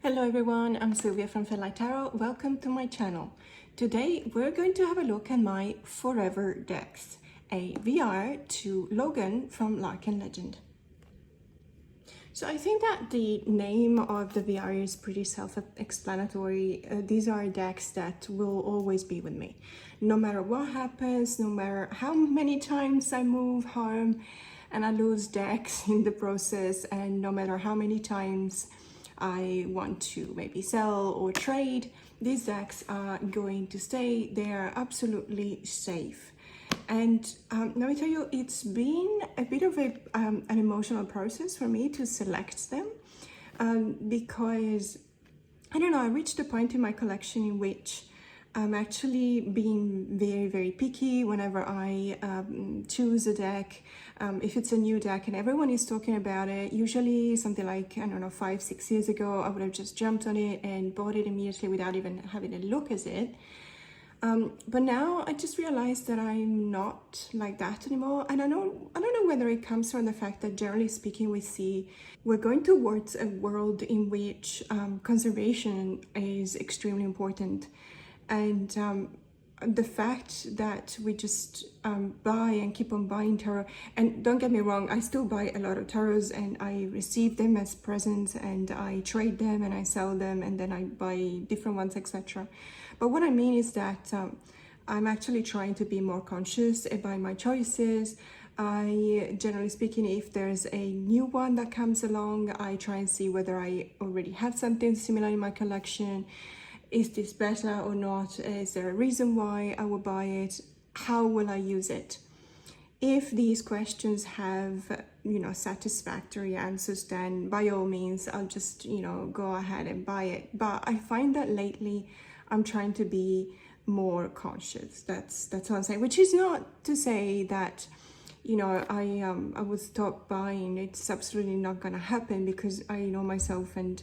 Hello everyone, I'm Sylvia from Fairlight Tarot. Welcome to my channel. Today we're going to have a look at my Forever decks, a VR to Logan from Lark and Legend. So I think that the name of the VR is pretty self-explanatory. These are decks that will always be with me. No matter what happens, no matter how many times I move home and I lose decks in the process, and no matter how many times I want to maybe sell or trade, these decks are going to stay. They are absolutely safe. And let me tell you, it's been a bit of an emotional process for me to select them because, I don't know, I reached a point in my collection in which I'm actually being very, very picky whenever I choose a deck. If it's a new deck and everyone is talking about it, usually something like, I don't know, 5-6 years ago, I would have just jumped on it and bought it immediately without even having a look at it. But now I just realized that I'm not like that anymore. And I don't know whether it comes from the fact that, generally speaking, we're going towards a world in which conservation is extremely important. And the fact that we just buy and keep on buying tarot, and don't get me wrong, I still buy a lot of tarots and I receive them as presents and I trade them and I sell them and then I buy different ones, etc. But what I mean is that I'm actually trying to be more conscious about my choices. Generally speaking, if there's a new one that comes along, I try and see whether I already have something similar in my collection. Is this better or not? Is there a reason why I will buy it? How will I use it? If these questions have, satisfactory answers, then by all means, I'll just, go ahead and buy it. But I find that lately I'm trying to be more conscious. That's what I'm saying, which is not to say that, I will stop buying. It's absolutely not going to happen, because I know myself, and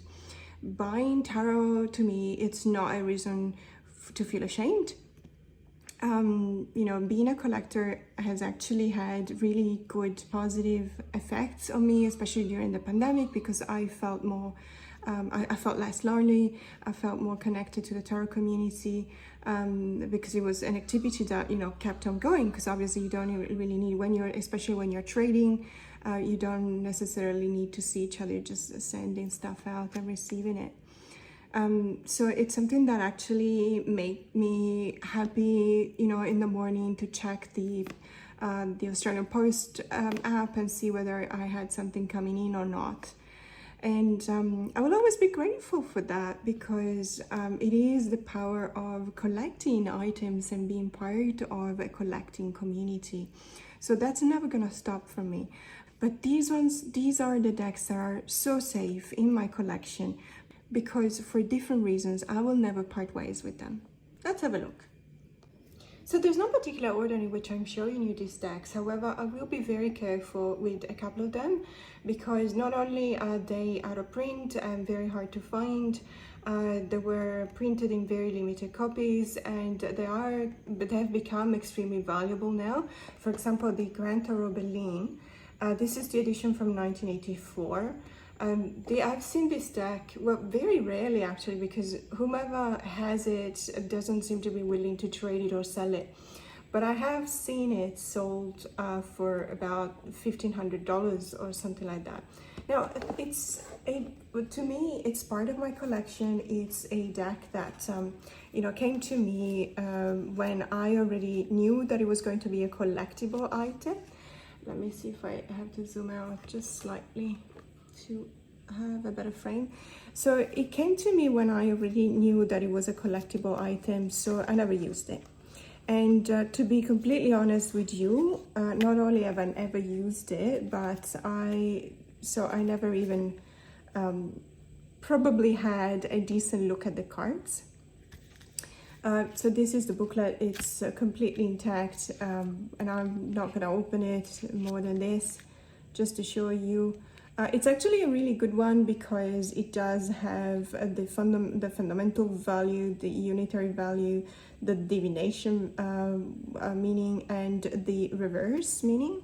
buying tarot, to me, it's not a reason to feel ashamed. Being a collector has actually had really good positive effects on me, especially during the pandemic, because I felt more, I felt less lonely. I felt more connected to the tarot community, because it was an activity that, kept on going, because obviously you don't really need, especially when you're trading, you don't necessarily need to see each other, just sending stuff out and receiving it. So it's something that actually made me happy, in the morning to check the Australian Post app and see whether I had something coming in or not. And I will always be grateful for that, because it is the power of collecting items and being part of a collecting community. So that's never gonna stop for me. But these are the decks that are so safe in my collection, because for different reasons, I will never part ways with them. Let's have a look. So there's no particular order in which I'm showing you these decks. However, I will be very careful with a couple of them, because not only are they out of print and very hard to find, they were printed in very limited copies, and they have become extremely valuable now. For example, the Granto Berlin. This is the edition from 1984. I've seen this deck, well, very rarely actually, because whomever has it doesn't seem to be willing to trade it or sell it. But I have seen it sold for about $1,500 or something like that. Now, to me, it's part of my collection. It's a deck that came to me when I already knew that it was going to be a collectible item. Let me see if I have to zoom out just slightly to have a better frame. So it came to me when I already knew that it was a collectible item, so I never used it. And to be completely honest with you, not only have I ever used it, but I never even probably had a decent look at the cards. So this is the booklet. It's completely intact, and I'm not going to open it more than this, just to show you. It's actually a really good one, because it does have the fundamental value, the unitary value, the divination meaning, and the reverse meaning.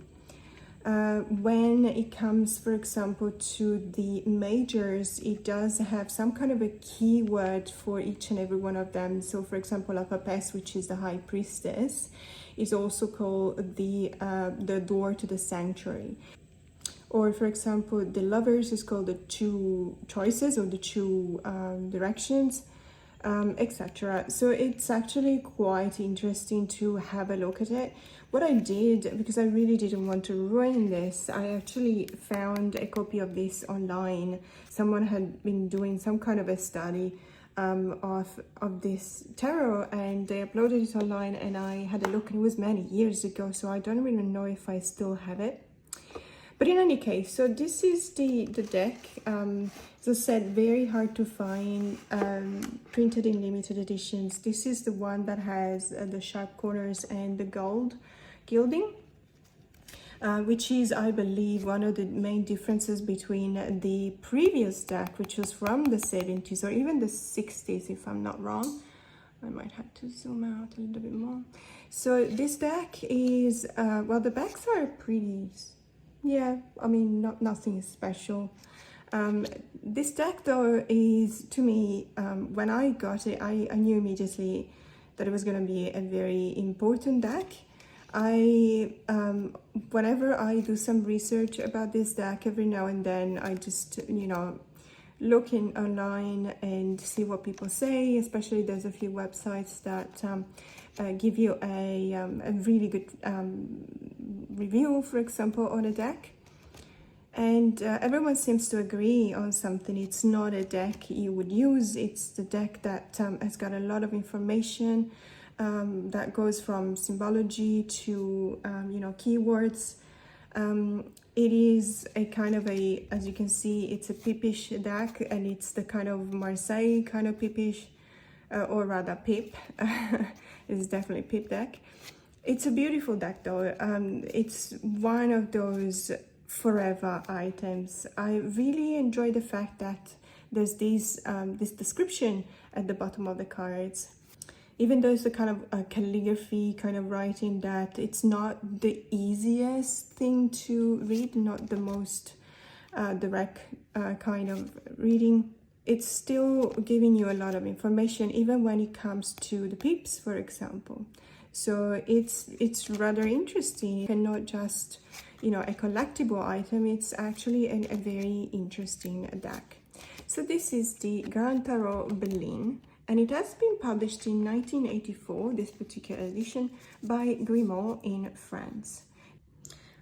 When it comes, for example, to the majors, it does have some kind of a keyword for each and every one of them. So, for example, a papess, which is the high priestess, is also called the door to the sanctuary. Or, for example, the lovers is called the two choices or the two directions, etc. So it's actually quite interesting to have a look at it. What I did, because I really didn't want to ruin this, I actually found a copy of this online. Someone had been doing some kind of a study of this tarot, and they uploaded it online, and I had a look, and it was many years ago, so I don't really know if I still have it. But in any case, so this is the deck. As I said, very hard to find, printed in limited editions. This is the one that has the sharp corners and the gold gilding, which is, I believe, one of the main differences between the previous deck, which was from the 70s or even the 60s, if I'm not wrong. I might have to zoom out a little bit more. So this deck is, well, the backs are pretty, yeah, I mean, nothing special. This deck, though, is, to me, when I got it, I knew immediately that it was going to be a very important deck. Whenever I do some research about this deck, every now and then I just, you know, look in online and see what people say. Especially there's a few websites that give you a really good review, for example, on a deck. And everyone seems to agree on something. It's not a deck you would use. It's the deck that has got a lot of information that goes from symbology to, you know, keywords. It is a kind of a, as you can see, it's a pipish deck, and it's the kind of Marseille kind of pipish, or rather pip. It's definitely pip deck. It's a beautiful deck, though. It's one of those forever items. I really enjoy the fact that there's this description at the bottom of the cards. Even though it's a kind of a calligraphy kind of writing, that it's not the easiest thing to read, not the most direct kind of reading, it's still giving you a lot of information, even when it comes to the pips, for example. So it's rather interesting, and not just, you know, a collectible item. It's actually a very interesting deck. So this is the Tarot Belline, and it has been published in 1984, this particular edition, by Grimaud in France.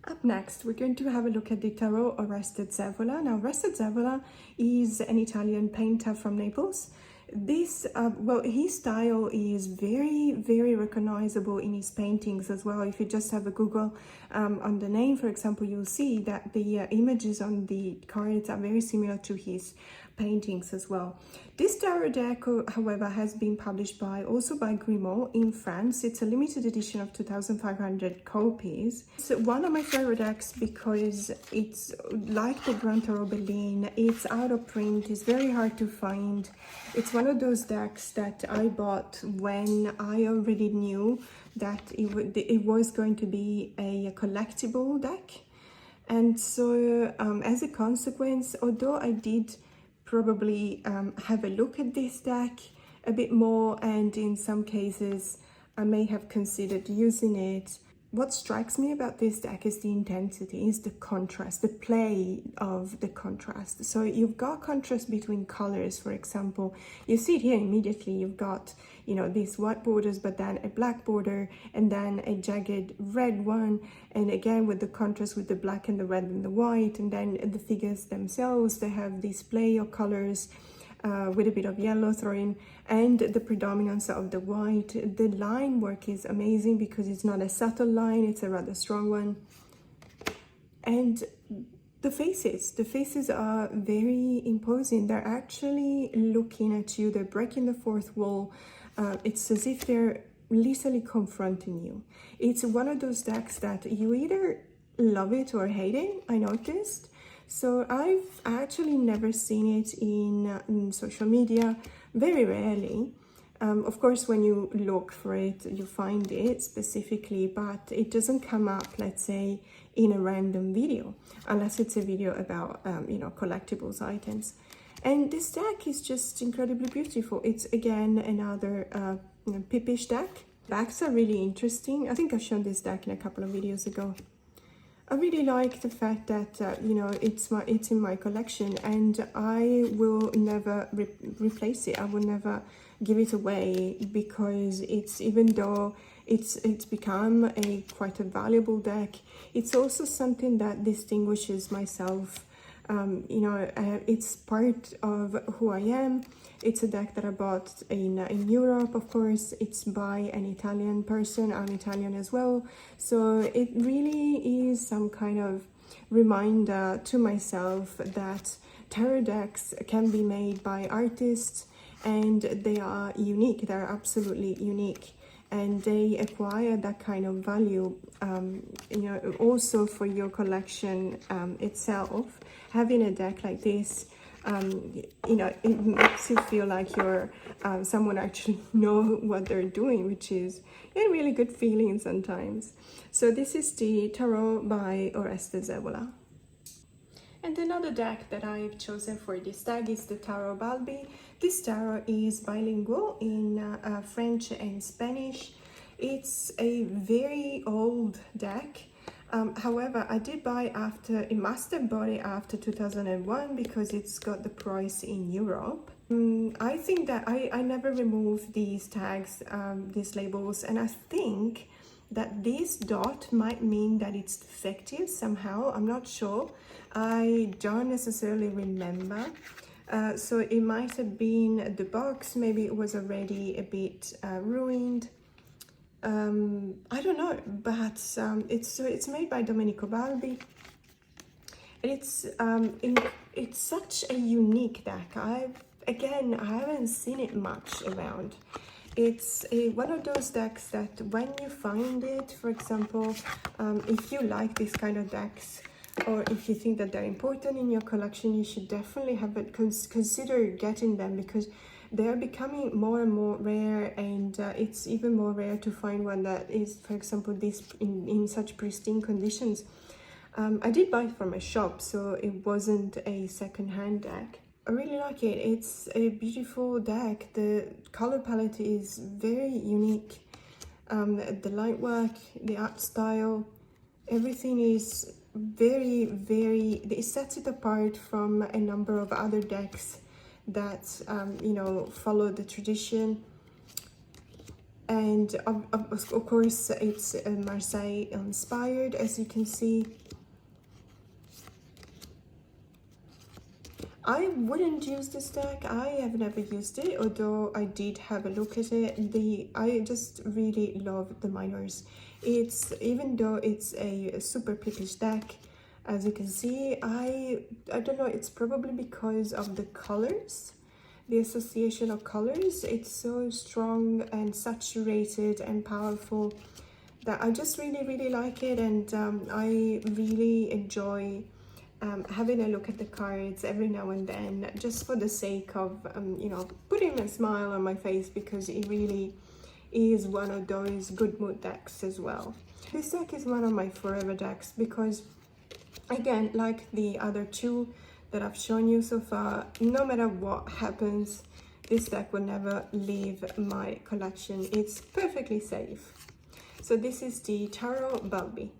Up next, we're going to have a look at the Tarot Oreste Zevola. Now, Oreste Zevola is an Italian painter from Naples. This, well, his style is very, very recognizable in his paintings as well. If you just have a Google on the name, for example, you'll see that the images on the cards are very similar to his paintings as well. This tarot deck, however, has been published also by Grimaud in France. It's a limited edition of 2,500 copies. It's one of my favorite decks because it's like the Granto Berlin. It's out of print. It's very hard to find. It's one of those decks that I bought when I already knew that it was going to be a collectible deck. And so as a consequence, although I did probably have a look at this deck a bit more, and in some cases I may have considered using it, what strikes me about this deck is the intensity, is the contrast, the play of the contrast. So you've got contrast between colors, for example. You see it here immediately. You've got, you know, these white borders, but then a black border, and then a jagged red one, and again with the contrast with the black and the red and the white, and then the figures themselves, they have this play of colors with a bit of yellow thrown in, and the predominance of the white. The line work is amazing because it's not a subtle line, it's a rather strong one. And the faces are very imposing. They're actually looking at you, they're breaking the fourth wall. It's as if they're literally confronting you. It's one of those decks that you either love it or hate it, I noticed. So I've actually never seen it in social media, very rarely. Of course, when you look for it, you find it specifically, but it doesn't come up, let's say, in a random video, unless it's a video about, you know, collectibles items. And this deck is just incredibly beautiful. It's, again, another you know, Pippish deck. Backs are really interesting. I think I've shown this deck in a couple of videos ago. I really like the fact that, you know, it's in my collection, and I will never replace it. I will never give it away, because it's, even though it's become quite a valuable deck, it's also something that distinguishes myself. You know, it's part of who I am. It's a deck that I bought in Europe, of course. It's by an Italian person. I'm Italian as well. So it really is some kind of reminder to myself that tarot decks can be made by artists, and they are unique. They're absolutely unique. And they acquire that kind of value, you know, also for your collection itself. Having a deck like this, you know, it makes you feel like you're someone actually know what they're doing, which is a really good feeling sometimes. So this is the Tarot by Oreste Zevola. And another deck that I've chosen for this tag is the Taro Barbie. This tarot is bilingual in French and Spanish. It's a very old deck. However, I did buy after, I must have bought it after 2001 because it's got the price in Europe. I think that I never remove these tags, these labels, and I think that this dot might mean that it's defective somehow. I'm not sure. I don't necessarily remember. So it might have been the box, maybe it was already a bit ruined. I don't know, but it's made by Balbi, and it's such a unique deck. I haven't seen it much around. It's one of those decks that when you find it, for example, if you like this kind of decks, or if you think that they're important in your collection, you should definitely have it, consider getting them, because they are becoming more and more rare, and it's even more rare to find one that is, for example, this in such pristine conditions. I did buy it from a shop, so it wasn't a second-hand deck. I really like it. It's a beautiful deck. The color palette is very unique. The light work, the art style, everything is very, very, it sets it apart from a number of other decks that you know, follow the tradition. And of course it's Marseille inspired, as you can see. I wouldn't use this deck. I have never used it, although I did have a look at it. I just really love the minors. It's, even though it's a super pippish deck, as you can see, I don't know, it's probably because of the colors, the association of colors. It's so strong and saturated and powerful that I just really, really like it. And I really enjoy having a look at the cards every now and then, just for the sake of, you know, putting a smile on my face, because it really is one of those good mood decks as well. This deck is one of my forever decks because, again, like the other two that I've shown you so far, no matter what happens, this deck will never leave my collection. It's perfectly safe. So this is the Taro Barbie.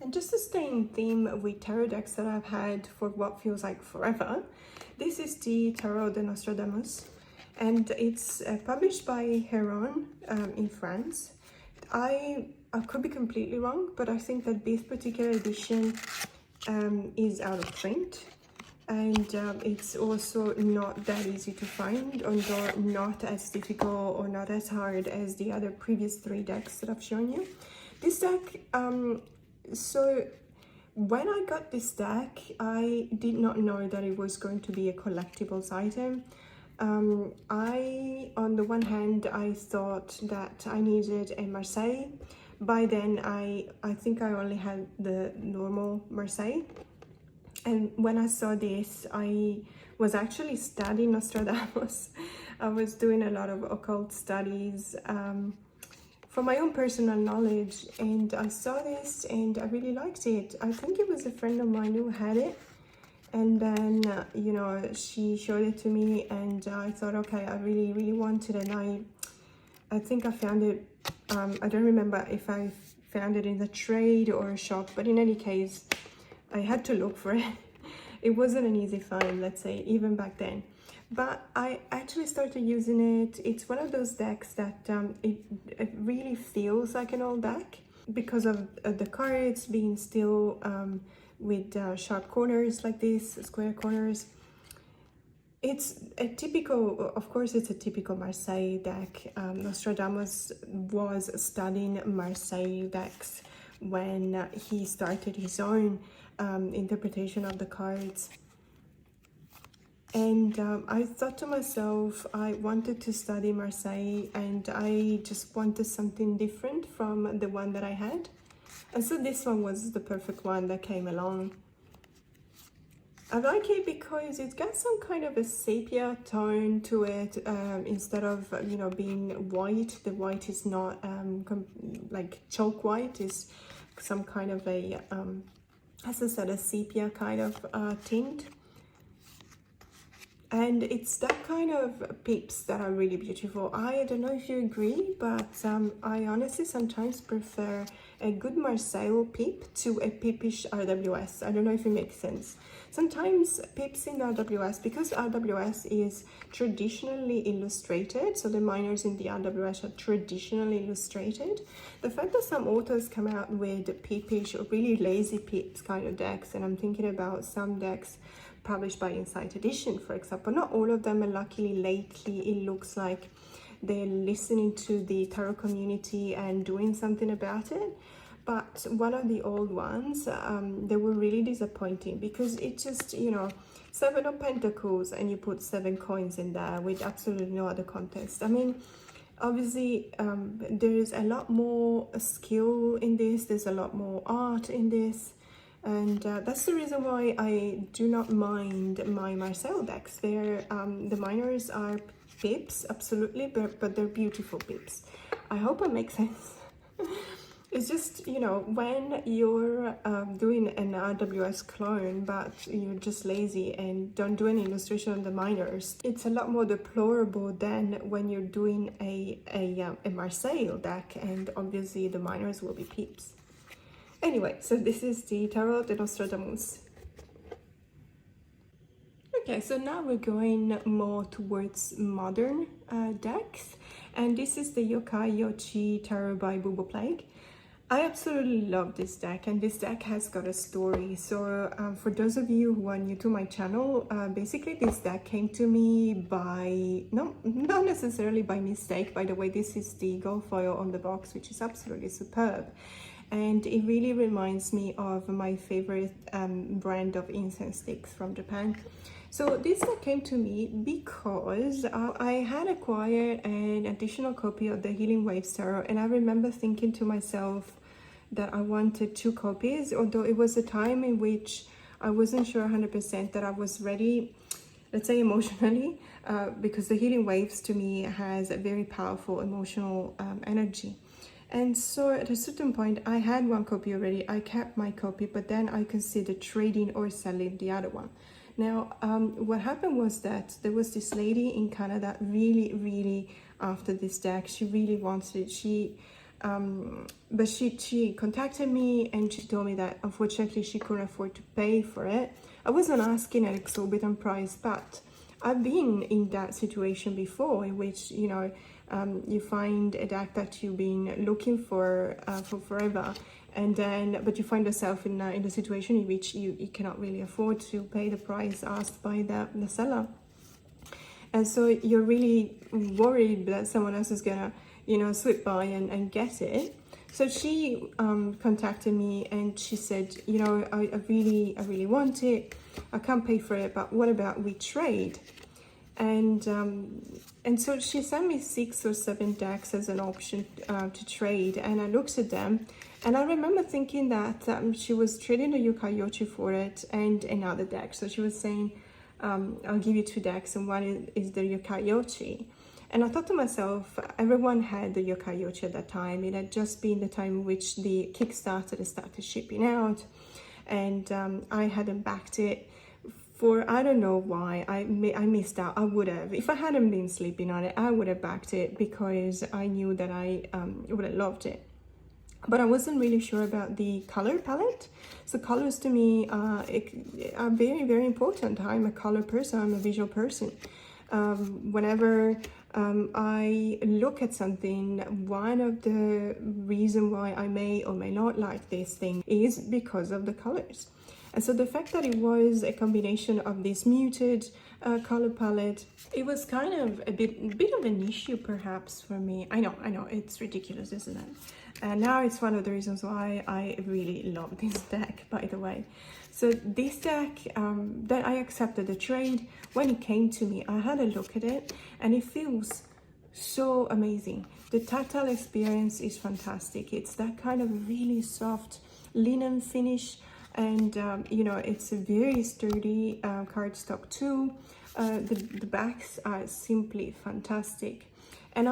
And just to stay in theme with tarot decks that I've had for what feels like forever, this is the Toro de Nostradamus, and it's published by Heron in France. I could be completely wrong, but I think that this particular edition is out of print, and it's also not that easy to find, although not as difficult or not as hard as the other previous three decks that I've shown you. This deck, so when I got this deck, I did not know that it was going to be a collectibles item. On the one hand, I thought that I needed a Marseille. By then, I think I only had the normal Marseille. And when I saw this, I was actually studying Nostradamus. I was doing a lot of occult studies for my own personal knowledge, and I saw this and I really liked it. I think it was a friend of mine who had it, and then you know, she showed it to me, and I thought, okay, I really want it. And I think I found it, I don't remember if I found it in the trade or a shop, but in any case I had to look for it. It wasn't an easy find, let's say, even back then. But I actually started using it. It's one of those decks that it really feels like an old deck because of the cards being still with sharp corners like this, square corners. It's a typical, of course, it's a typical Marseille deck. Nostradamus was studying Marseille decks when he started his own interpretation of the cards. And I thought to myself, I wanted to study Marseille, and I just wanted something different from the one that I had. And so this one was the perfect one that came along. I like it because it's got some kind of a sepia tone to it, instead of, you know, being white. The white is not like chalk white, is some kind of a, as I said, a sepia kind of tint. And it's that kind of pips that are really beautiful. I don't know if you agree, but I honestly sometimes prefer a good Marseille pip to a pipish RWS. I don't know if it makes sense. Sometimes pips in RWS, because RWS is traditionally illustrated, so the minors in the RWS are traditionally illustrated. The fact that some authors come out with pipish or really lazy pips kind of decks, and I'm thinking about some decks published by Insight Edition, for example. Not all of them, and luckily lately it looks like they're listening to the tarot community and doing something about it. But one of the old ones, they were really disappointing, because it just, you know, 7 of Pentacles and you put 7 coins in there with absolutely no other context. I mean, obviously there is a lot more skill in this, there's a lot more art in this. And that's the reason why I do not mind my Marseille decks. They're, the minors are pips, absolutely, but they're beautiful pips. I hope it makes sense. It's just, you know, when you're doing an RWS clone, but you're just lazy and don't do any illustration on the minors, it's a lot more deplorable than when you're doing a Marseille deck, and obviously the minors will be pips. Anyway, so this is the Toro de Nostradamus. Okay, so now we're going more towards modern decks, and this is the Yokai Yochi Tarot by Boo Plague. I absolutely love this deck, and this deck has got a story. So for those of you who are new to my channel, basically this deck came to me by, not necessarily by mistake. By the way, this is the gold foil on the box, which is absolutely superb. And it really reminds me of my favorite brand of incense sticks from Japan. So this deck came to me because I had acquired an additional copy of the Healing Waves Tarot, and I remember thinking to myself that I wanted 2 copies, although it was a time in which I wasn't sure 100% that I was ready, let's say emotionally, because the Healing Waves to me has a very powerful emotional energy. And so at a certain point, I had 1 copy already. I kept my copy, but then I considered trading or selling the other one. Now, what happened was that there was this lady in Canada really after this deck. She really wanted it. But she contacted me and she told me that unfortunately she couldn't afford to pay for it. I wasn't asking an exorbitant price, but I've been in that situation before, in which, you know, you find a deck that you've been looking for forever, and then but you find yourself in a situation in which you cannot really afford to pay the price asked by the seller, and so you're really worried that someone else is gonna, you know, slip by and get it. So she contacted me and she said, you know, I really want it, I can't pay for it, but what about we trade? And so she sent me 6 or 7 decks as an option to trade, and I looked at them, and I remember thinking that she was trading the Yokai Yochi for it and another deck. So she was saying, I'll give you two decks, and one is the Yokai Yochi. And I thought to myself, everyone had the Yokai Yochi at that time. It had just been the time in which the Kickstarter started shipping out, and I hadn't backed it for, I don't know why. I missed out. I would have, if I hadn't been sleeping on it, I would have backed it because I knew that I would have loved it. But I wasn't really sure about the color palette. So colors to me are very, very important. I'm a color person, I'm a visual person. Whenever I look at something, one of the reasons why I may or may not like this thing is because of the colors. And so the fact that it was a combination of this muted color palette, it was kind of a bit of an issue perhaps for me. I know, it's ridiculous, isn't it? And now it's one of the reasons why I really love this deck, by the way. So this deck, that I accepted the trade, when it came to me, I had a look at it and it feels so amazing. The tactile experience is fantastic. It's that kind of really soft linen finish, and you know, it's a very sturdy cardstock too. The backs are simply fantastic. And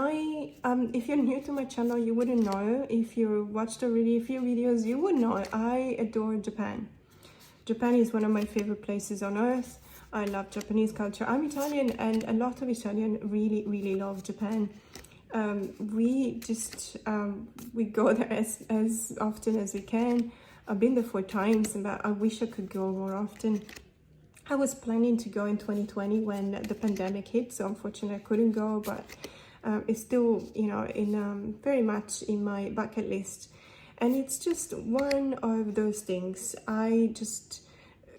if you're new to my channel, you wouldn't know. If you watched already a few videos, you would know I adore Japan. Japan is one of my favorite places on earth. I love Japanese culture. I'm Italian, and a lot of Italians really, really love Japan. We go there as often as we can. I've been there 4 times, but I wish I could go more often. I was planning to go in 2020 when the pandemic hit, so unfortunately I couldn't go, but it's still, you know, very much in my bucket list. And it's just one of those things. I just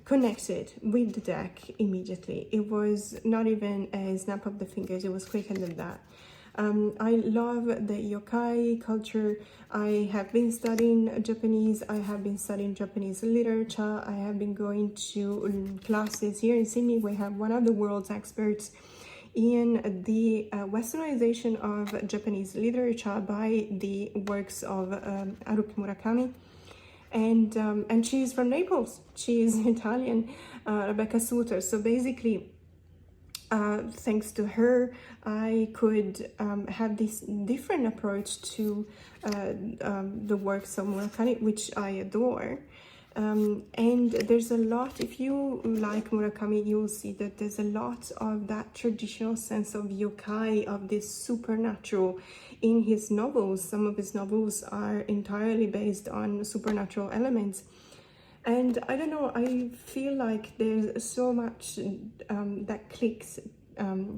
connected with the deck immediately. It was not even a snap of the fingers, it was quicker than that. I love the yokai culture. I have been studying Japanese. I have been studying Japanese literature. I have been going to classes here in Sydney. We have one of the world's experts in the westernization of Japanese literature by the works of Haruki Murakami. And she's from Naples. She is Italian, Rebecca Suter. So basically, thanks to her, I could have this different approach to the works of Murakami, which I adore. And there's a lot, if you like Murakami, you'll see that there's a lot of that traditional sense of yokai, of this supernatural in his novels. Some of his novels are entirely based on supernatural elements. And I don't know, I feel like there's so much that clicks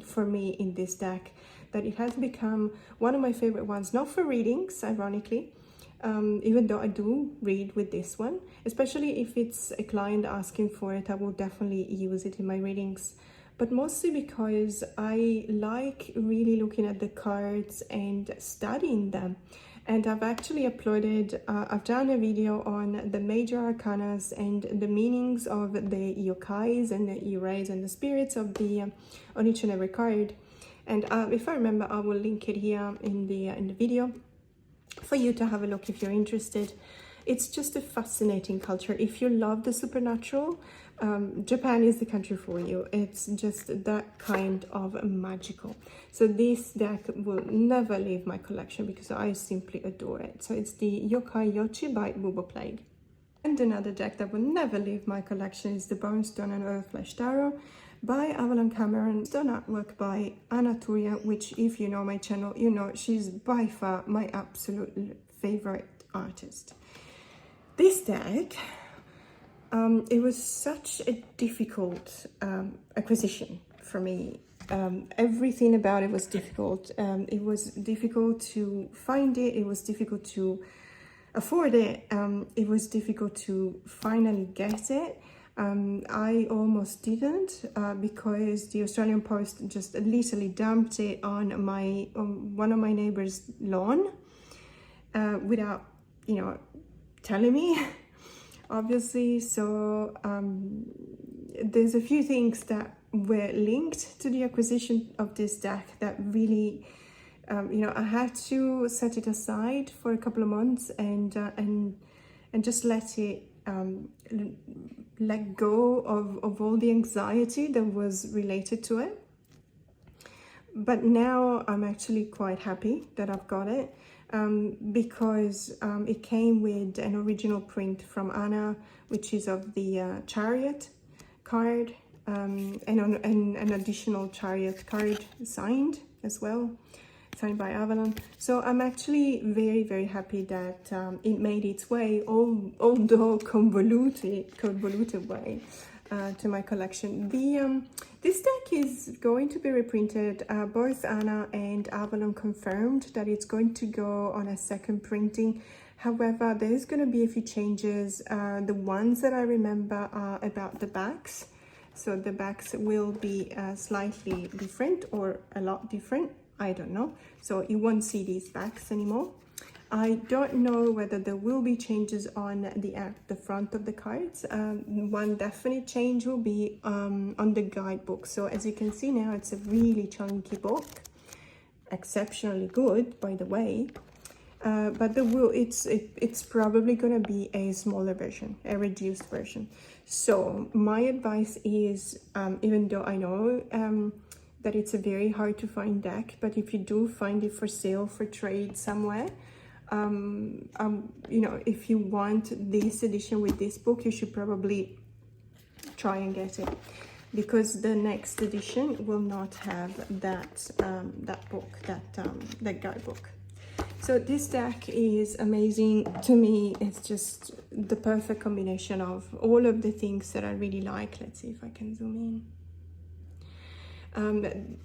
for me in this deck that it has become one of my favorite ones, not for readings, ironically, even though I do read with this one, especially if it's a client asking for it, I will definitely use it in my readings, but mostly because I like really looking at the cards and studying them. And I've actually uploaded, I've done a video on the major arcanas and the meanings of the yokais and the irais and the spirits of on each and every card. And if I remember, I will link it here in the video for you to have a look if you're interested. It's just a fascinating culture. If you love the supernatural, Japan is the country for you. It's just that kind of magical. So this deck will never leave my collection because I simply adore it. So it's the Yokai Yochi by Bubo Plague. And another deck that will never leave my collection is the Bonestone and Earthflesh Tarot by Avalon Cameron. Stone artwork by Anna Turia, which if you know my channel, you know she's by far my absolute favorite artist. This deck, it was such a difficult acquisition for me. Everything about it was difficult. It was difficult to find it. It was difficult to afford it. It was difficult to finally get it. I almost didn't because the Australian Post just literally dumped it on one of my neighbor's lawn without, you know, telling me, obviously. So there's a few things that were linked to the acquisition of this deck that really, you know, I had to set it aside for a couple of months and just let it let go of all the anxiety that was related to it. But now I'm actually quite happy that I've got it, because it came with an original print from Anna, which is of the Chariot card, and an additional Chariot card signed as well, signed by Avalon. So I'm actually very, very happy that it made its way, although convoluted way, to my collection. This deck is going to be reprinted. Both Anna and Avalon confirmed that it's going to go on a second printing. However, there's going to be a few changes. The ones that I remember are about the backs. So the backs will be slightly different, or a lot different, I don't know. So you won't see these backs anymore. I don't know whether there will be changes on the front of the cards. One definite change will be on the guidebook. So as you can see now, it's a really chunky book, exceptionally good, by the way. But it's probably gonna be a smaller version, a reduced version. So my advice is, even though I know that it's a very hard to find deck, but if you do find it for sale, for trade somewhere, you know, if you want this edition with this book, you should probably try and get it, because the next edition will not have that that guidebook. So this deck is amazing to me. It's just the perfect combination of all of the things that I really like. Let's see if I can zoom in.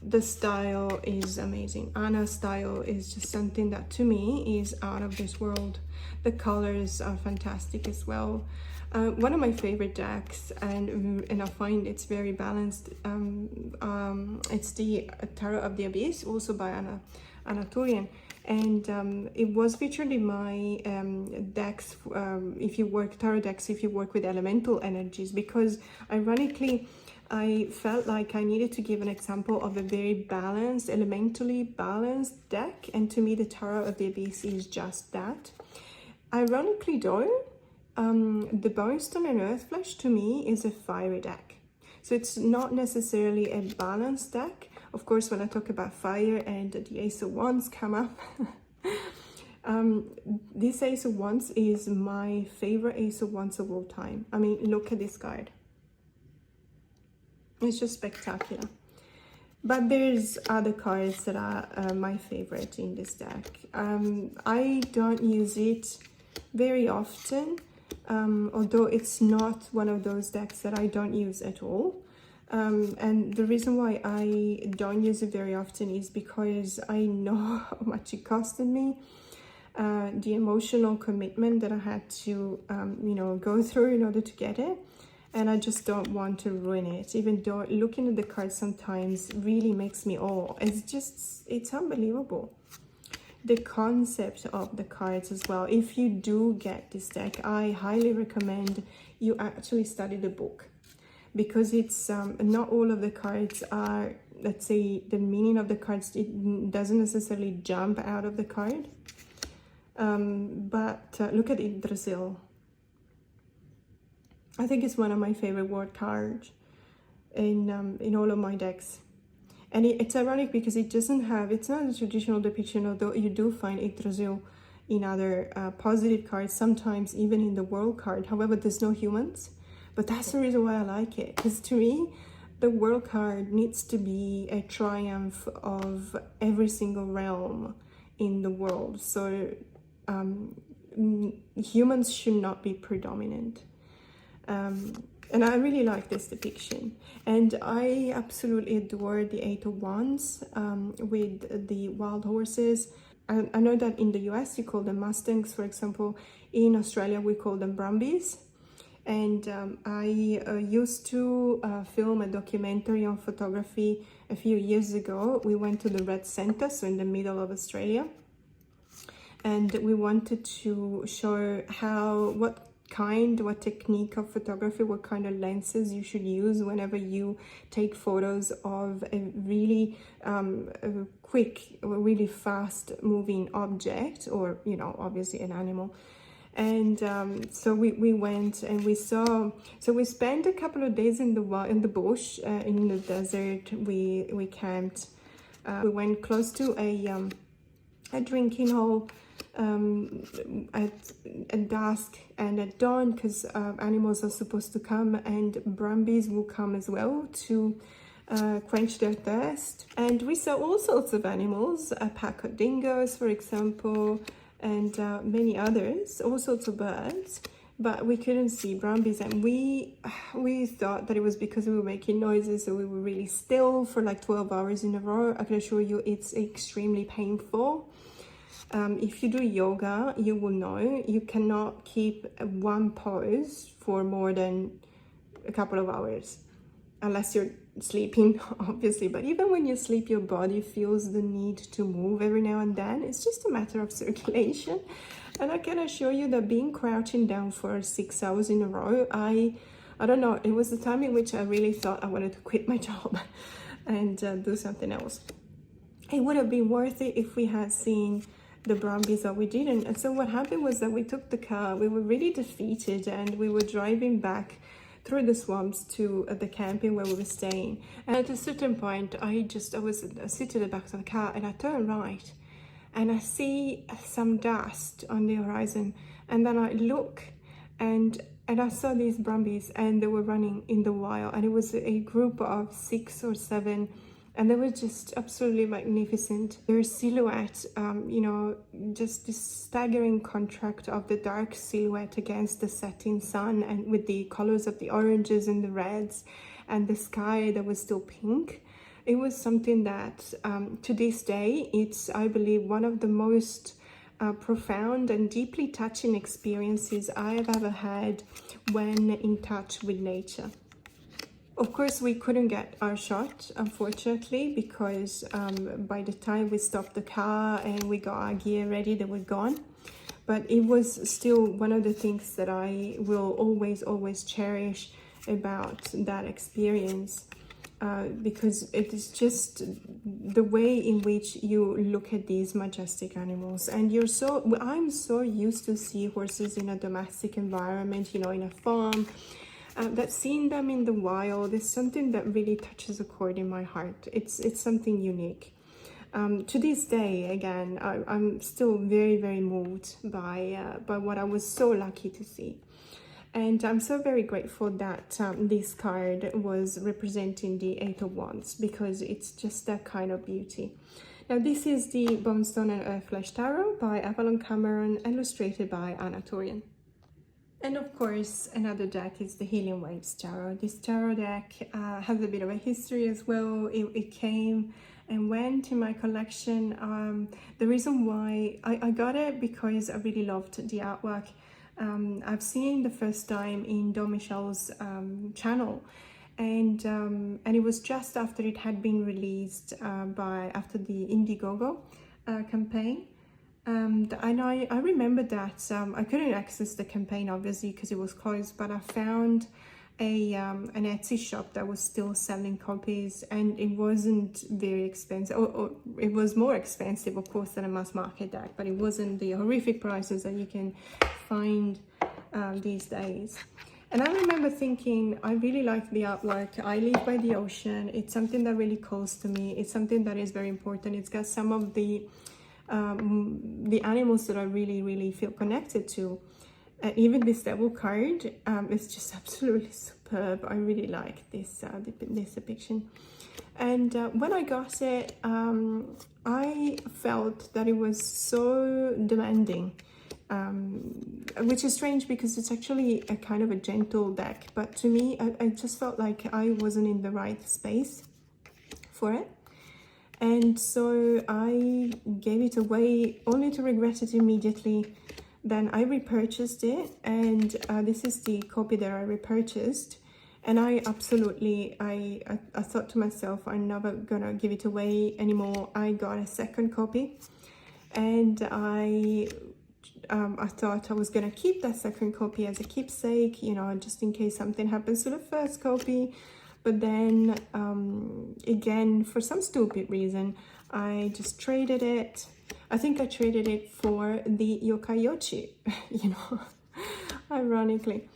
The style is amazing. Anna's style is just something that to me is out of this world. The colors are fantastic as well. One of my favorite decks, and I find it's very balanced. It's the Tarot of the Abyss, also by Anna Turian, and it was featured in my decks. If you work tarot decks, if you work with elemental energies, because ironically, I felt like I needed to give an example of a very balanced, elementally balanced deck, and to me the Tarot of the Abyss is just that. Ironically though, the Bonestone and Earthflesh to me is a fiery deck. So it's not necessarily a balanced deck. Of course, when I talk about fire and the Ace of Wands come up, this Ace of Wands is my favorite Ace of Wands of all time. I mean, look at this card. It's just spectacular. But there's other cards that are my favorite in this deck. I don't use it very often, although it's not one of those decks that I don't use at all. And the reason why I don't use it very often is because I know how much it costed me, the emotional commitment that I had to, you know, go through in order to get it. And I just don't want to ruin it, even though looking at the cards sometimes really makes me it's unbelievable. The concept of the cards as well. If you do get this deck, I highly recommend you actually study the book, because it's not all of the cards are, let's say, the meaning of the cards, it doesn't necessarily jump out of the card. But look at Yggdrasil. I think it's one of my favorite word cards in all of my decks. And it's ironic because it doesn't have, it's not a traditional depiction, although you do find Yggdrasil in other positive cards, sometimes even in the world card. However, there's no humans. But that's the reason why I like it. Because to me, the world card needs to be a triumph of every single realm in the world. So humans should not be predominant. And I really like this depiction, and I absolutely adore the Eight of Wands with the wild horses. I know that in the US you call them Mustangs, for example. In Australia we call them Brumbies. And I used to film a documentary on photography a few years ago. We went to the Red Centre, so in the middle of Australia, and we wanted to show what technique of photography, what kind of lenses you should use whenever you take photos of a really quick, really fast moving object, or, you know, obviously an animal. And so we went and we saw, so we spent a couple of days in the bush, in the desert. We camped. We went close to a drinking hole at dusk and at dawn, because animals are supposed to come, and brumbies will come as well to quench their thirst. And we saw all sorts of animals, a pack of dingoes, for example, and many others, all sorts of birds, but we couldn't see brumbies. And we thought that it was because we were making noises, so we were really still for like 12 hours in a row. I can assure you it's extremely painful. If you do yoga, you will know you cannot keep one pose for more than a couple of hours, unless you're sleeping, obviously. But even when you sleep, your body feels the need to move every now and then. It's just a matter of circulation. And I can assure you that being crouching down for 6 hours in a row, I don't know, it was the time in which I really thought I wanted to quit my job and do something else. It would have been worth it if we had seen the brumbies, but we didn't. And so what happened was that we took the car, we were really defeated, and we were driving back through the swamps to the camping where we were staying. And at a certain point, I was sitting at the back of the car, and I turn right and I see some dust on the horizon, and then I look and I saw these brumbies, and they were running in the wild, and it was a group of 6 or 7, and they were just absolutely magnificent. Their silhouette, you know, just this staggering contrast of the dark silhouette against the setting sun, and with the colors of the oranges and the reds, and the sky that was still pink. It was something that, to this day, it's, I believe, one of the most profound and deeply touching experiences I have ever had when in touch with nature. Of course, we couldn't get our shot, unfortunately, because by the time we stopped the car and we got our gear ready, they were gone. But it was still one of the things that I will always cherish about that experience, because it is just the way in which you look at these majestic animals. And I'm so used to seahorses in a domestic environment, you know, in a farm. That seeing them in the wild is something that really touches a chord in my heart. It's something unique. To this day, again, I'm still very moved by what I was so lucky to see. And I'm so very grateful that this card was representing the 8 of Wands, because it's just that kind of beauty. Now, this is the Bonestone and Earthflesh Tarot by Avalon Cameron, illustrated by Anna Torian. And of course, another deck is the Healing Waves Tarot. This tarot deck has a bit of a history as well. It came and went in my collection. The reason why I got it, because I really loved the artwork. I've seen the first time in Don Michel's channel, and it was just after it had been released after the Indiegogo campaign. And I remember that I couldn't access the campaign, obviously, because it was closed, but I found an Etsy shop that was still selling copies, and it wasn't very expensive, or it was more expensive, of course, than a mass market deck, but it wasn't the horrific prices that you can find these days. And I remember thinking, I really like the artwork. I live by the ocean. It's something that really calls to me. It's something that is very important. It's got some of the animals that I really feel connected to. Even this devil card is just absolutely superb. I really like this depiction. And when I got it, I felt that it was so demanding, which is strange because it's actually a kind of a gentle deck. But to me, I just felt like I wasn't in the right space for it. And so I gave it away, only to regret it immediately. Then I repurchased it, and this is the copy that I repurchased. And I absolutely, I thought to myself, I'm never gonna give it away anymore. I got a second copy, and I thought I was gonna keep that second copy as a keepsake, you know, just in case something happens to the first copy. But then, again, for some stupid reason, I just traded it. I think I traded it for the Yokai Yochi, you know, ironically.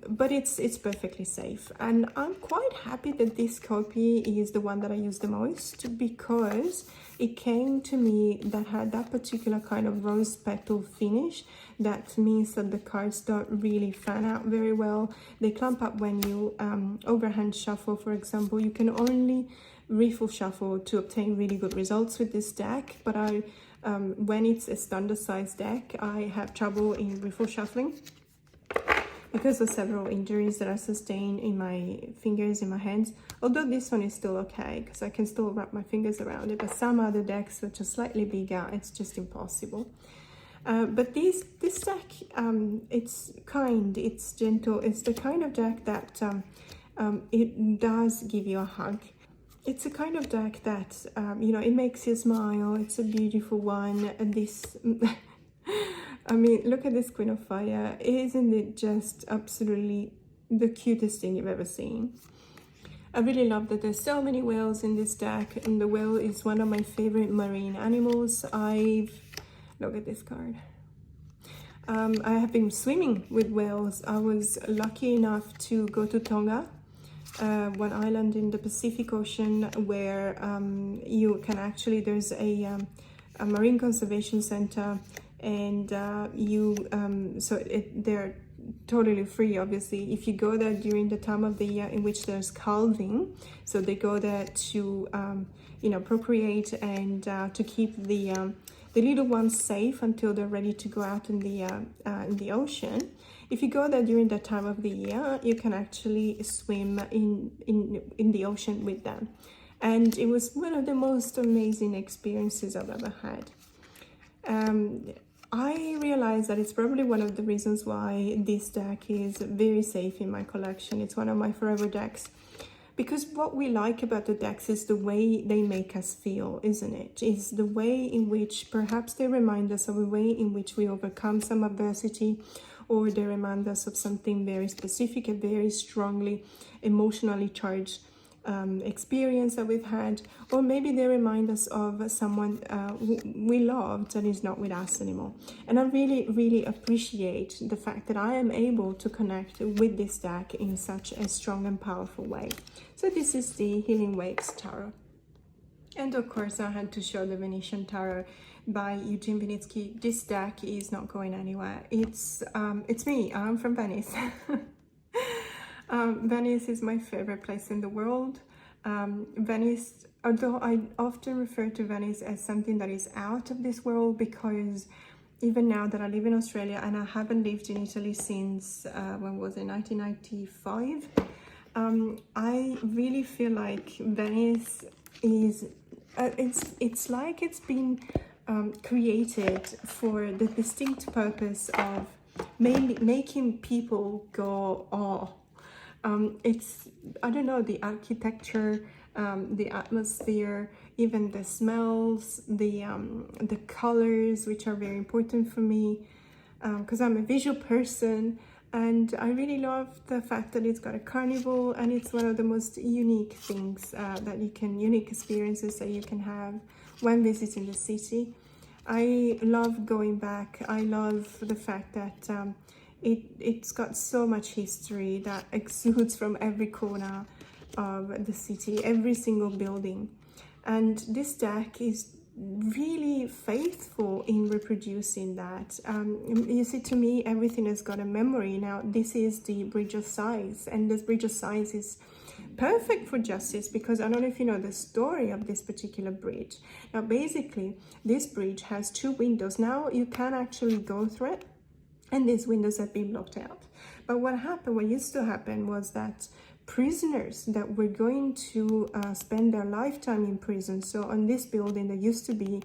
But it's perfectly safe, and I'm quite happy that this copy is the one that I use the most, because it came to me that had that particular kind of rose petal finish. That means that the cards don't really fan out very well. They clump up when you overhand shuffle, for example. You can only riffle shuffle to obtain really good results with this deck, but when it's a standard size deck, I have trouble in riffle shuffling because of several injuries that I sustained in my fingers, in my hands. Although this one is still okay, because I can still wrap my fingers around it, but some other decks which are slightly bigger, it's just impossible. But this deck, it's kind, it's gentle, it's the kind of deck that it does give you a hug. It's a kind of deck that, you know, it makes you smile. It's a beautiful one. And this... I mean, look at this Queen of Fire. Isn't it just absolutely the cutest thing you've ever seen? I really love that there's so many whales in this deck, and the whale is one of my favorite marine animals. Look at this card. I have been swimming with whales. I was lucky enough to go to Tonga, one island in the Pacific Ocean, where you can actually, there's a marine conservation center, and they're totally free, obviously, if you go there during the time of the year in which there's calving. So they go there to you know, procreate and to keep the little ones safe until they're ready to go out in the ocean. If you go there during that time of the year, you can actually swim in the ocean with them, and it was one of the most amazing experiences I've ever had. I realized that it's probably one of the reasons why this deck is very safe in my collection. It's one of my forever decks, because what we like about the decks is the way they make us feel, isn't it? It's the way in which perhaps they remind us of a way in which we overcome some adversity, or they remind us of something very specific, a very strongly emotionally charged experience that we've had, or maybe they remind us of someone we loved and is not with us anymore. And I really appreciate the fact that I am able to connect with this deck in such a strong and powerful way. So this is the Healing Waves Tarot, and of course I had to show the Venetian Tarot by Eugene Vinitsky. This deck is not going anywhere. It's me. I'm from Venice. Venice is my favorite place in the world. Venice, although I often refer to Venice as something that is out of this world, because even now that I live in Australia and I haven't lived in Italy since, when was it, 1995, I really feel like Venice is, it's like it's been created for the distinct purpose of making people go, oh. It's, I don't know, the architecture, the atmosphere, even the smells, the colors, which are very important for me, because I'm a visual person, and I really love the fact that it's got a carnival, and it's one of the most unique things unique experiences that you can have when visiting the city. I love going back. I love the fact that it's got so much history that exudes from every corner of the city, every single building. And this deck is really faithful in reproducing that. You see, to me, everything has got a memory. Now, this is the Bridge of Sighs, and this Bridge of Sighs is perfect for justice, because I don't know if you know the story of this particular bridge. Now, basically, this bridge has two windows. Now, you can actually go through it, and these windows have been blocked out. But what used to happen was that prisoners that were going to spend their lifetime in prison, so on this building there used to be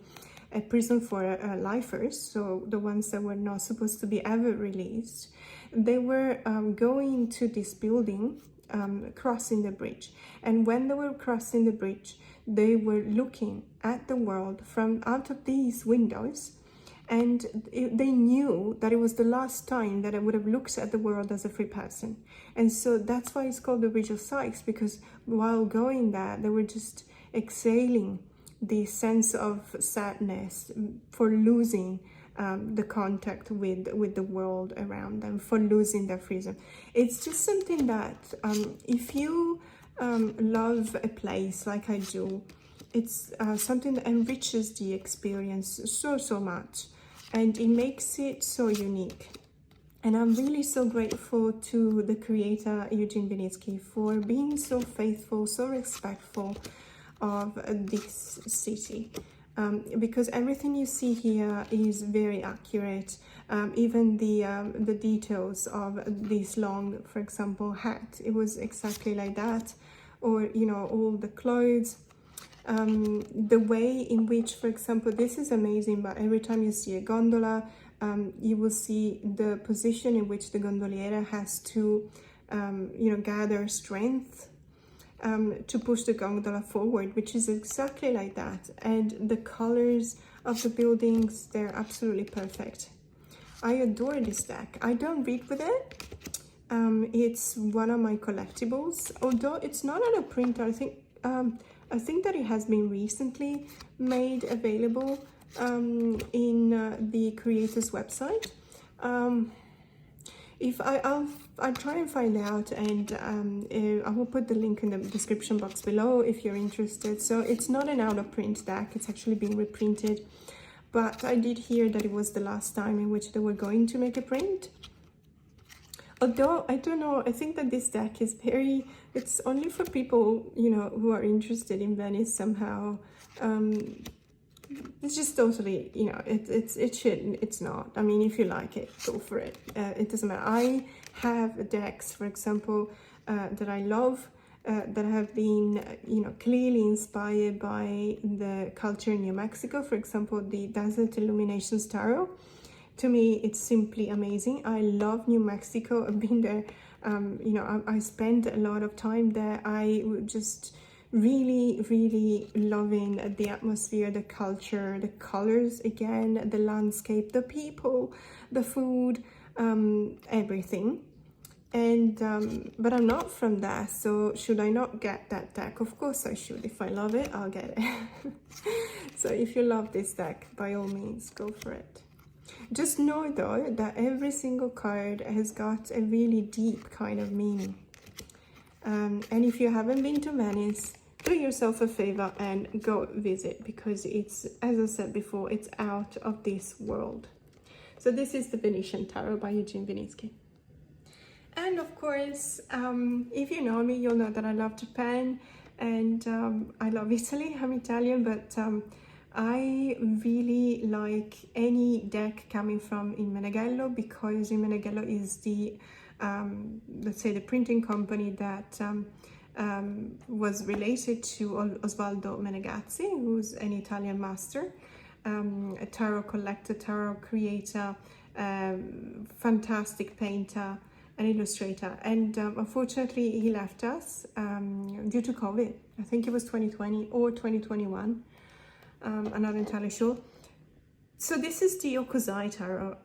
a prison for lifers, so the ones that were not supposed to be ever released, they were going to this building, crossing the bridge. And when they were crossing the bridge, they were looking at the world from out of these windows, and they knew that it was the last time that I would have looked at the world as a free person. And so that's why it's called the Bridge of Sighs, because while going there, they were just exhaling the sense of sadness for losing the contact with the world around them, for losing their freedom. It's just something that if you love a place like I do, it's something that enriches the experience so much, and it makes it so unique. And I'm really so grateful to the creator Eugene Vinitsky for being so faithful, so respectful of this city, because everything you see here is very accurate. Even the details of this long, for example, hat, it was exactly like that. Or, you know, all the clothes, the way in which, for example, this is amazing, but every time you see a gondola, you will see the position in which the gondoliere has to, you know, gather strength to push the gondola forward, which is exactly like that. And the colors of the buildings, they're absolutely perfect. I adore this deck. I don't read with it. It's one of my collectibles, although it's not on a printer. I think that it has been recently made available in the creator's website. If I'll try and find out, and I will put the link in the description box below if you're interested. So it's not an out of print deck, it's actually being reprinted, but I did hear that it was the last time in which they were going to make a print. Although I don't know, I think that this deck is it's only for people, you know, who are interested in Venice somehow. It's just totally, you know, it's not. I mean, if you like it, go for it. It doesn't matter. I have decks, for example, that I love, that have been, you know, clearly inspired by the culture in New Mexico. For example, the Desert Illuminations Tarot. To me, it's simply amazing. I love New Mexico. I've been there. You know, I spent a lot of time there. I would just really loving the atmosphere, the culture, the colors, again, the landscape, the people, the food, everything. And but I'm not from there, so should I not get that deck? Of course I should. If I love it, I'll get it. So if you love this deck, by all means, go for it. Just know though that every single card has got a really deep kind of meaning. And if you haven't been to Venice, do yourself a favor and go visit, because it's, as I said before, it's out of this world. So this is the Venetian Tarot by Eugene Vinitsky. And of course, if you know me, you'll know that I love Japan and I love Italy. I'm Italian, but I really like any deck coming from in Meneghello, because in Meneghello is the, let's say, the printing company that was related to Osvaldo Menegazzi, who's an Italian master, a tarot collector, tarot creator, fantastic painter, an illustrator. And unfortunately, he left us due to COVID. I think it was 2020 or 2021. I'm not entirely sure. So this is the Yokozita Tarot.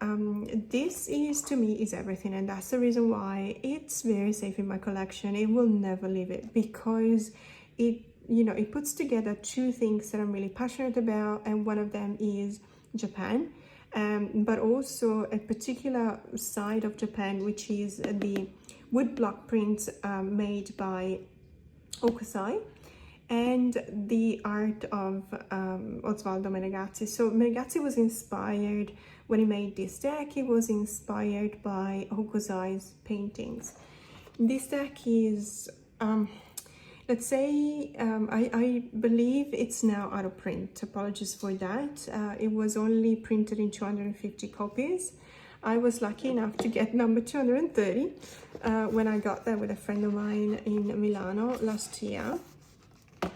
This is, to me, is everything, and that's the reason why it's very safe in my collection. It will never leave it, because it, you know, it puts together two things that I'm really passionate about, and one of them is Japan, but also a particular side of Japan, which is the woodblock prints made by Hokusai, and the art of Osvaldo Menegazzi. So Menegazzi was inspired, when he made this deck, he was inspired by Hokusai's paintings. This deck is, let's say, I believe it's now out of print. Apologies for that. It was only printed in 250 copies. I was lucky enough to get number 230 when I got there with a friend of mine in Milano last year.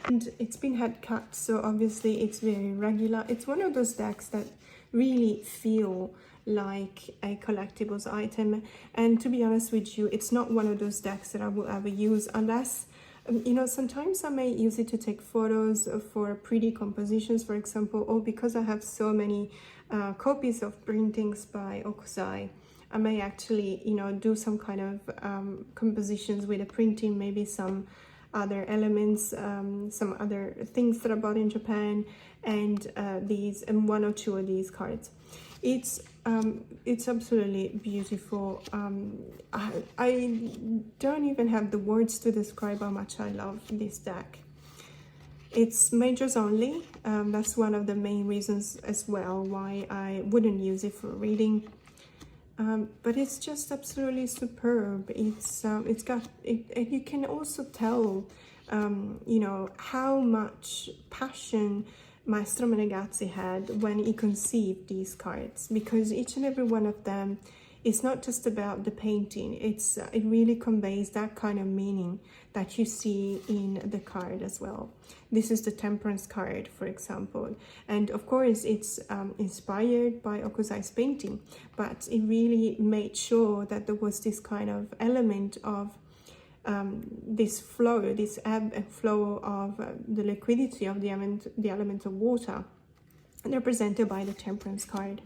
And it's been head cut, so obviously it's very regular. It's one of those decks that really feel like a collectibles item, and to be honest with you, it's not one of those decks that I will ever use unless, you know, sometimes I may use it to take photos for pretty compositions, for example, or because I have so many copies of printings by Hokusai, I may actually, you know, do some kind of compositions with a printing, maybe some other elements, some other things that I bought in Japan, and these, and one or two of these cards. It's absolutely beautiful. I don't even have the words to describe how much I love this deck. It's majors only. That's one of the main reasons as well why I wouldn't use it for reading. But it's just absolutely superb. It's got it, and you can also tell, you know, how much passion Maestro Menegazzi had when he conceived these cards, because each and every one of them is not just about the painting. It really conveys that kind of meaning that you see in the card as well. This is the Temperance card, for example, and of course it's inspired by Hokusai's painting, but it really made sure that there was this kind of element of this flow, this ebb and flow of the liquidity of the element of water, represented by the Temperance card.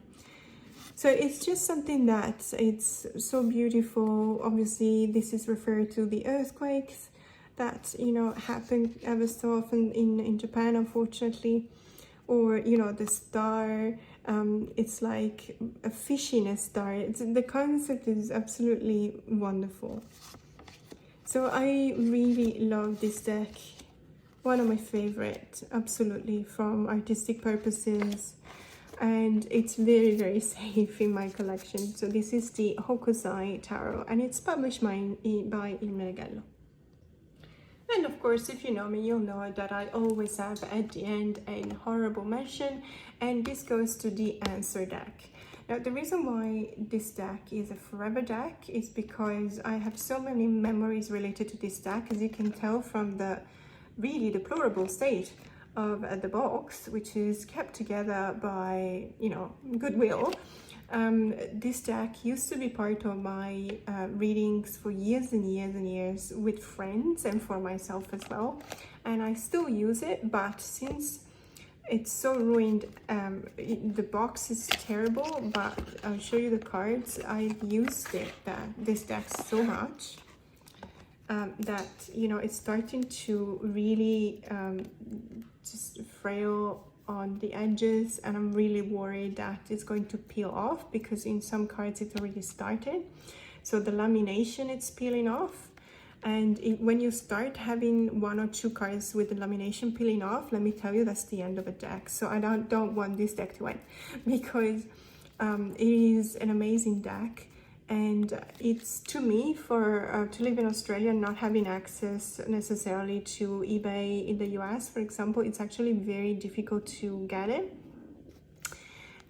So it's just something that it's so beautiful. Obviously, this is referred to the earthquakes that, you know, happen ever so often in Japan, unfortunately. Or, you know, the star, it's like a fish in a star. The concept is absolutely wonderful. So I really love this deck. One of my favorite, absolutely, from artistic purposes. And it's very, very safe in my collection. So this is the Yokozita Tarot, and it's published by Il Meneghello. And of course, if you know me, you'll know that I always have at the end an honorable mention, and this goes to the Answer deck. Now, the reason why this deck is a forever deck is because I have so many memories related to this deck, as you can tell from the really deplorable state of the box, which is kept together by, you know, goodwill. This deck used to be part of my readings for years and years and years with friends and for myself as well, and I still use it, but since it's so ruined, the box is terrible, but I'll show you the cards. I've used this deck so much that, you know, it's starting to really just frail on the edges, and I'm really worried that it's going to peel off, because in some cards it already started. So the lamination, it's peeling off, and when you start having one or two cards with the lamination peeling off, let me tell you, that's the end of a deck. So I don't want this deck to end, because it is an amazing deck. And it's, to me, for to live in Australia, not having access necessarily to eBay in the US, for example, it's actually very difficult to get it.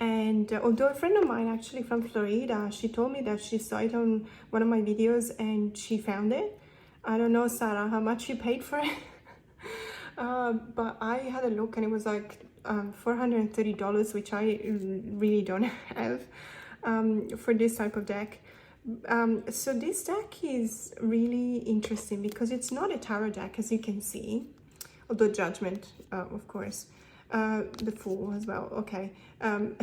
And although a friend of mine, actually from Florida, she told me that she saw it on one of my videos and she found it. I don't know, Sarah, how much you paid for it. But I had a look and it was like $430, which I really don't have for this type of deck. So this deck is really interesting because it's not a tarot deck, as you can see, although Judgment, of course, the Fool as well. Okay, I'm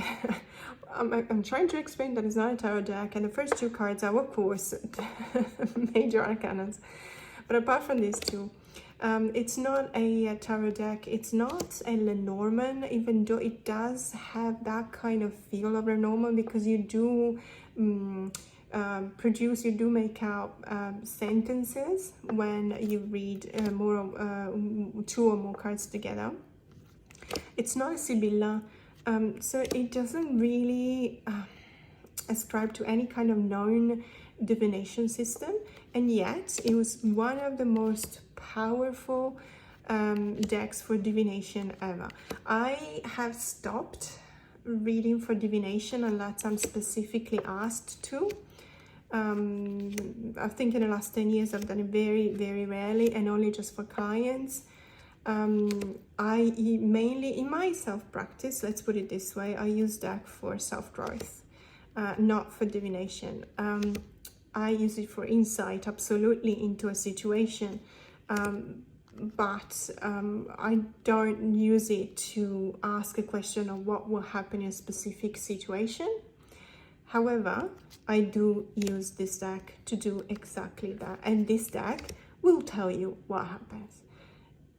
trying to explain that it's not a tarot deck, and the first two cards are, of course, major arcanas. But apart from these two, it's not a tarot deck. It's not a Lenormand, even though it does have that kind of feel of Lenormand, because you do you do make out sentences when you read two or more cards together. It's not a Sevilla, so it doesn't really ascribe to any kind of known divination system, and yet it was one of the most powerful decks for divination ever. I have stopped reading for divination unless I'm specifically asked to. I think in the last 10 years I've done it very, very rarely, and only just for clients. I mainly, in my self-practice, let's put it this way, I use deck for self-growth, not for divination. I use it for insight, absolutely, into a situation, but I don't use it to ask a question of what will happen in a specific situation. However, I do use this deck to do exactly that, and this deck will tell you what happens.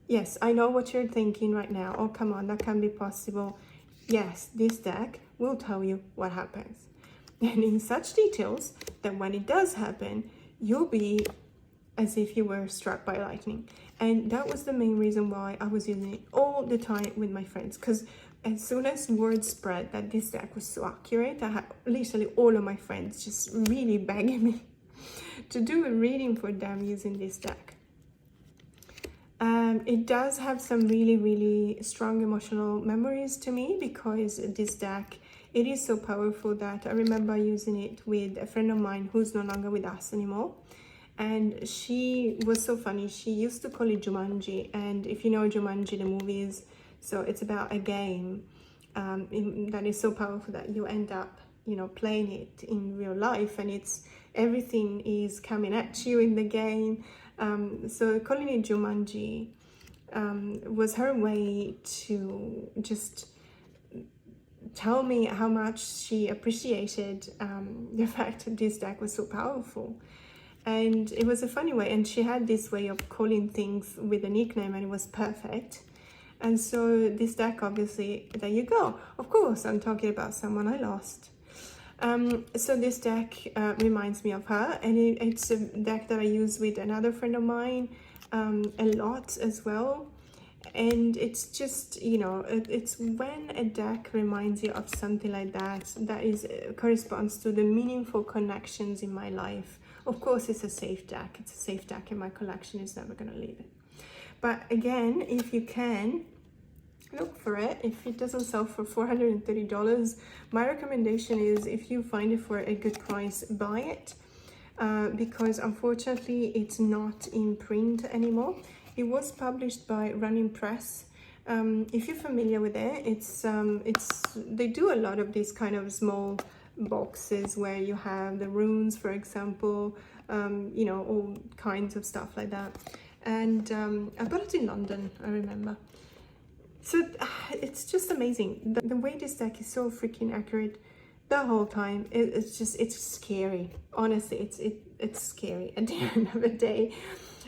Yes, I know what you're thinking right now. Oh, come on, that can be possible. Yes, this deck will tell you what happens. And in such details that when it does happen, you'll be as if you were struck by lightning. And that was the main reason why I was using it all the time with my friends, because as soon as word spread that this deck was so accurate, I had literally all of my friends just really begging me to do a reading for them using this deck. It does have some really strong emotional memories to me, because this deck, it is so powerful that I remember using it with a friend of mine who's no longer with us anymore. And she was so funny. She used to call it Jumanji. And if you know Jumanji, the movies, so it's about a game that is so powerful that you end up, you know, playing it in real life, and it's everything is coming at you in the game. So calling it Jumanji was her way to just tell me how much she appreciated the fact that this deck was so powerful. And it was a funny way, and she had this way of calling things with a nickname, and it was perfect. And so this deck, obviously, there you go. Of course, I'm talking about someone I lost. So this deck reminds me of her, and it's a deck that I use with another friend of mine a lot as well. And it's just, you know, it's when a deck reminds you of something like that, that is corresponds to the meaningful connections in my life. Of course, it's a safe deck. It's a safe deck in my collection. It's never going to leave it. But again, if you can, look for it. If it doesn't sell for $430, my recommendation is, if you find it for a good price, buy it. Because unfortunately, it's not in print anymore. It was published by Running Press. If you're familiar with it, they do a lot of these kind of small boxes where you have the runes, for example, you know, all kinds of stuff like that. And I bought it in London, I remember. So it's just amazing. The way this deck is so freaking accurate the whole time. It's scary. Honestly, it's scary. At the end of the day,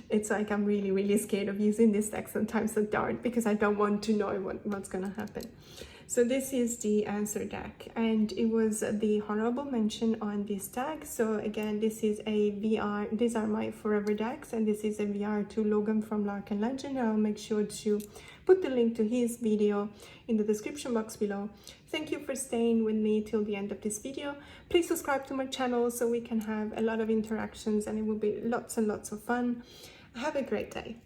it's like I'm really scared of using this deck sometimes at dark, because I don't want to know what's gonna happen. So this is the answer deck, and it was the honorable mention on this deck. So again, this is a VR, these are my forever decks, and this is a VR to Logan from Lark and Legend. I'll make sure to put the link to his video in the description box below. Thank you for staying with me till the end of this video. Please subscribe to my channel so we can have a lot of interactions, and it will be lots and lots of fun. Have a great day.